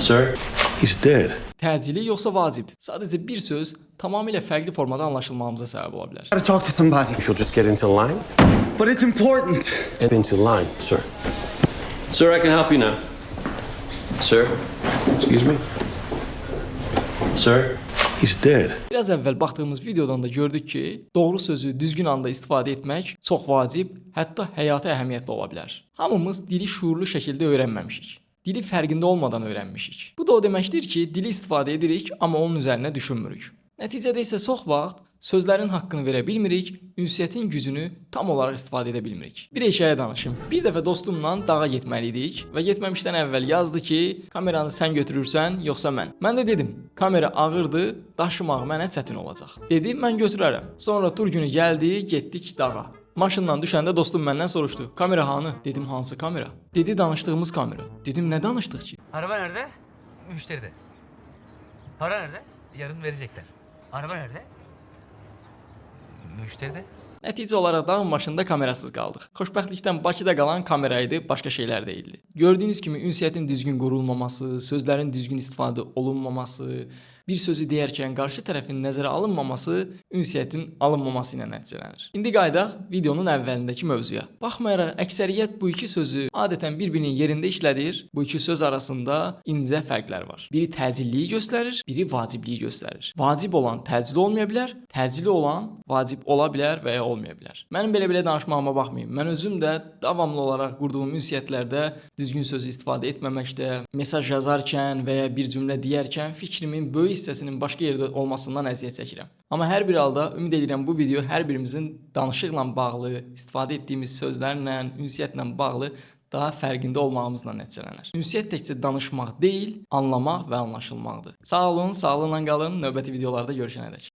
Sir? He's dead. Təcili yoxsa vacib? Sadəcə bir söz tamamilə fərqli formada anlaşılmamıza səbəb ola bilər. Gotta talk to somebody. You should just get into line. But it's important. And into line, sir. Sir, I can help you now. Sir? Excuse me? Sir? He's dead. Biraz əvvəl baxdığımız videodan da gördük ki, doğru sözü düzgün anda istifadə etmək çox vacib, hətta həyati əhəmiyyətli ola bilər. Hamımız dili şuurlu şəkildə öyrənməmişik. Dili fərqində olmadan öyrənmişik. Bu da o deməkdir ki, dili istifadə edirik, amma onun üzərinə düşünmürük. Nəticədə isə çox vaxt sözlərin haqqını verə bilmirik, ünsiyyətin gücünü tam olaraq istifadə edə bilmirik. Bir hekayə danışım. Bir dəfə dostumla dağa getməli idik və getməmişdən əvvəl yazdı ki, kameranı sən götürürsən, yoxsa mən. Mən də dedim, kamera ağırdır, daşımaq mənə çətin olacaq. Dedi, mən götürərəm. Sonra tur günü gəldi, getdik dağa. Maşından düşəndə dostum məndən soruşdu. Kamera hanı? Dedim, hansı kamera? Dedi, danışdığımız kamera. Dedim, nə danışdıq ki? Araba nerede? Müşteride. Para nerede? Yarın verecekler. Araba nerede? Müşteride. Nəticə olaraq dağın başında kamerasız qaldıq. Xoşbəxtlikdən Bakıda qalan kamera idi, başqa şeylər deyildi. Gördüyünüz kimi ünsiyyətin düzgün qurulmaması, sözlərin düzgün istifadə olunmaması, bir sözü deyərkən qarşı tərəfin nəzərə alınmaması ünsiyyətin alınmaması ilə nəticələnir. İndi qayıdaq videonun əvvəlindəki mövzuya. Baxmayaraq əksəriyyət bu iki sözü adətən bir-birinin yerində işlədir. Bu iki söz arasında incə fərqlər var. Biri təcilliyi göstərir, biri vacibliyi göstərir. Vacib olan təcili olmaya bilər, təcili olan vacib ola bilər və ya olmaya bilər. Mənim belə danışmağıma baxmayın. Mən özüm də davamlı olaraq qurduğum ünsiyyətlərdə düzgün sözü istifadə etməməkdə, mesaj yazarkən və ya bir cümlə deyərkən fikrimin böyük hissəsinin başqa yerdə olmasından əziyyət çəkirəm. Amma hər bir halda ümid edirəm bu video hər birimizin danışıqla bağlı, istifadə etdiyimiz sözlərlə, ünsiyyətlə bağlı daha fərqində olmağımızla nəticələnər. Ünsiyyət təkcə danışmaq deyil, anlamaq və anlaşılmaqdır. Sağ olun, sağlıqla qalın. Növbəti videolarda görüşənədək.